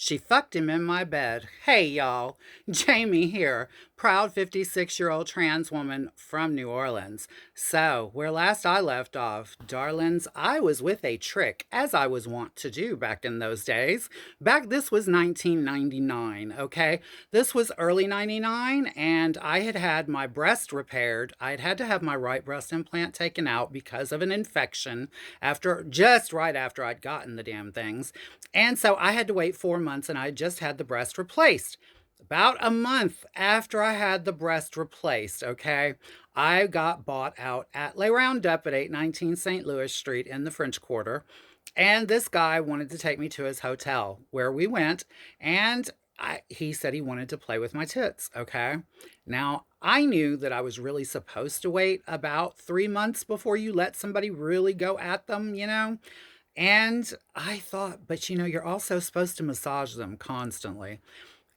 She fucked him in my bed. Hey, y'all. Jamie here, proud 56-year-old trans woman from New Orleans. So, where last I left off, darlings, I was with a trick, as I was wont to do back in those days. This was 1999, okay? This was early 99, and I had had my breast repaired. I'd had to have my right breast implant taken out because of an infection just right after I'd gotten the damn things. And so I had to wait 4 months and I just had the breast replaced. About a month after I had the breast replaced, okay, I got bought out at Le Roundup at 819 St. Louis Street in the French Quarter. And this guy wanted to take me to his hotel where we went. And he said he wanted to play with my tits, okay? Now, I knew that I was really supposed to wait about 3 months before you let somebody really go at them. And I thought, but you're also supposed to massage them constantly.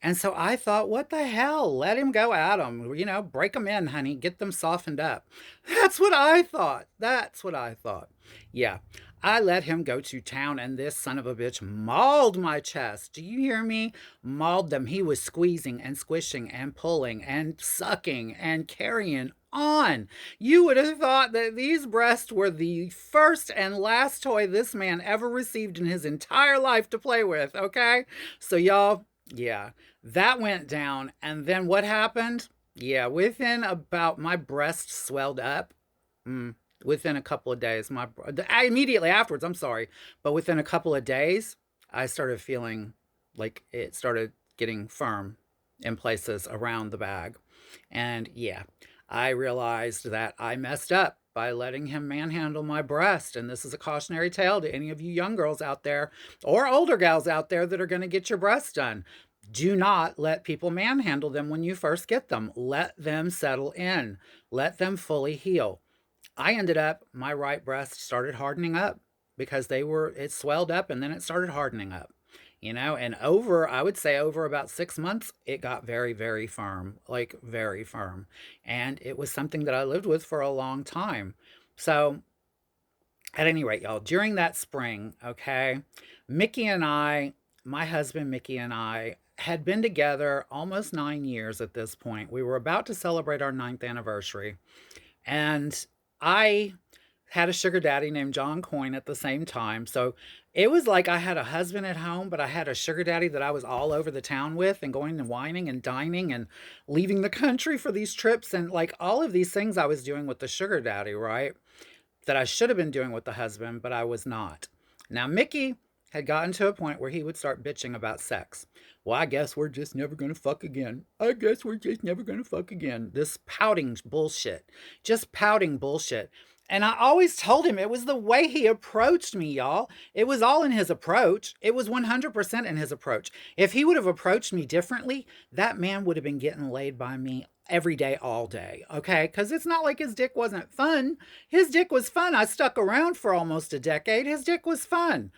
And so I thought, what the hell? Let him go at them. Break them in, honey. Get them softened up. That's what I thought. That's what I thought. Yeah. I let him go to town, and this son of a bitch mauled my chest. Do you hear me? Mauled them. He was squeezing and squishing and pulling and sucking and carrying on. You would have thought that these breasts were the first and last toy this man ever received in his entire life to play with, okay? So, y'all, yeah, that went down. And then what happened? Yeah, within about my breast swelled up. Within a couple of days, immediately afterwards, I'm sorry, but within a couple of days, I started feeling like it started getting firm in places around the bag. And yeah, I realized that I messed up by letting him manhandle my breast. And this is a cautionary tale to any of you young girls out there or older gals out there that are going to get your breasts done. Do not let people manhandle them when you first get them. Let them settle in. Let them fully heal. I ended up, my right breast started hardening up because it swelled up and then it started hardening up. And I would say over about 6 months, it got very, very firm, like very firm. And it was something that I lived with for a long time. So, at any rate, y'all, during that spring, okay, Mickey and I, my husband Mickey and I, had been together almost 9 years at this point. We were about to celebrate our ninth anniversary. And I had a sugar daddy named John Coyne at the same time. So it was like I had a husband at home, but I had a sugar daddy that I was all over the town with and going and whining and dining and leaving the country for these trips and like all of these things I was doing with the sugar daddy, right? That I should have been doing with the husband, but I was not. Now, Mickey had gotten to a point where he would start bitching about sex. Well, I guess we're just never going to fuck again. I guess we're just never going to fuck again. This pouting bullshit. Just pouting bullshit. And I always told him it was the way he approached me, y'all. It was all in his approach. It was 100% in his approach. If he would have approached me differently, that man would have been getting laid by me every day, all day. Okay. Because it's not like his dick wasn't fun. His dick was fun. I stuck around for almost a decade. His dick was fun.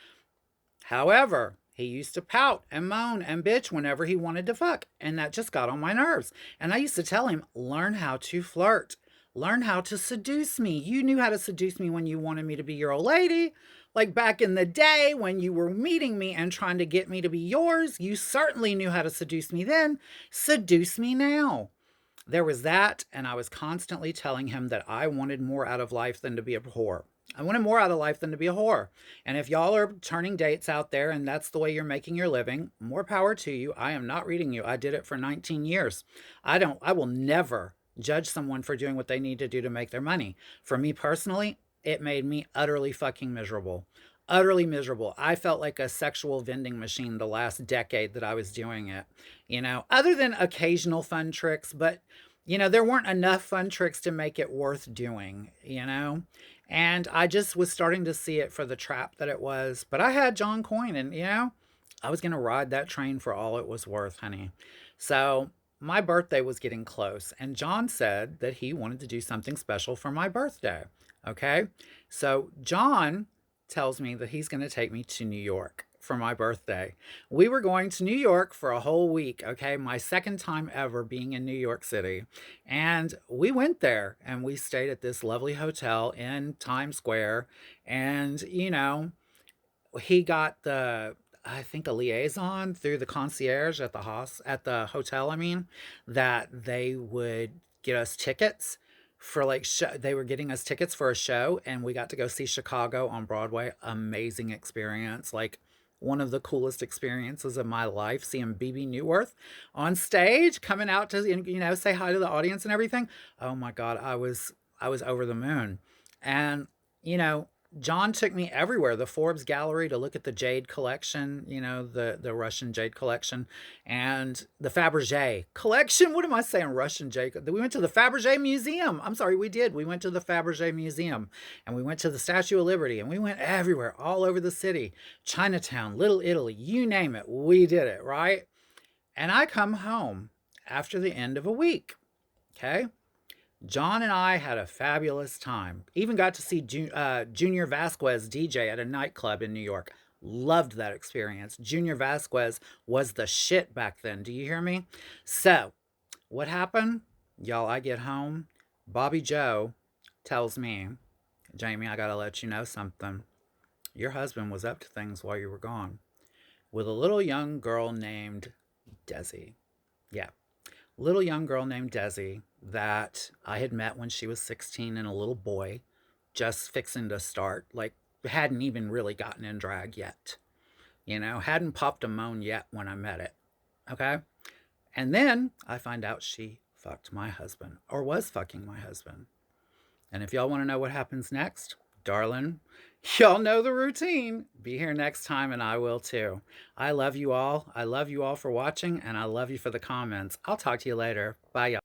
However, he used to pout and moan and bitch whenever he wanted to fuck, and that just got on my nerves. And I used to tell him, learn how to flirt, learn how to seduce me. You knew how to seduce me when you wanted me to be your old lady. Like back in the day when you were meeting me and trying to get me to be yours, you certainly knew how to seduce me then. Seduce me now. There was that, and I was constantly telling him that I wanted more out of life than to be a whore. I wanted more out of life than to be a whore. And if y'all are turning dates out there and that's the way you're making your living, more power to you. I am not reading you. I did it for 19 years. I will never judge someone for doing what they need to do to make their money. For me personally, it made me utterly fucking miserable. Utterly miserable. I felt like a sexual vending machine the last decade that I was doing it. Other than occasional fun tricks, but there weren't enough fun tricks to make it worth doing. And I just was starting to see it for the trap that it was. But I had John Coyne, and I was going to ride that train for all it was worth, honey. So my birthday was getting close, and John said that he wanted to do something special for my birthday. Okay. So John tells me that he's going to take me to New York for my birthday. We were going to New York for a whole week, okay? My second time ever being in New York City. And we went there and we stayed at this lovely hotel in Times Square. And, he got I think a liaison through the concierge at at the hotel, that they would get us tickets for like they were getting us tickets for a show, and we got to go see Chicago on Broadway. Amazing experience. Like one of the coolest experiences of my life, seeing BB Newworth on stage coming out to say hi to the audience and everything. Oh my god, I was over the moon. And you know, John took me everywhere. The Forbes Gallery to look at the jade collection, the Russian jade collection, and the Fabergé collection. What am I saying? Russian jade. We went to the Fabergé Museum. I'm sorry, we did. We went to the Fabergé Museum, and we went to the Statue of Liberty, and we went everywhere, all over the city, Chinatown, Little Italy, you name it. We did it, right? And I come home after the end of a week. Okay. John and I had a fabulous time. Even got to see Junior Vasquez DJ at a nightclub in New York. Loved that experience. Junior Vasquez was the shit back then. Do you hear me? So, what happened? Y'all, I get home. Bobby Joe tells me, Jamie, I gotta let you know something. Your husband was up to things while you were gone with a little young girl named Desi. Yeah, little young girl named Desi that I had met when she was 16 and a little boy just fixing to start, like, hadn't even really gotten in drag yet. Hadn't popped a moan yet when I met it. Okay? And then I find out she fucked my husband, or was fucking my husband. And if y'all want to know what happens next, darling, y'all know the routine. Be here next time, and I will too. I love you all. I love you all for watching, and I love you for the comments. I'll talk to you later. Bye, y'all.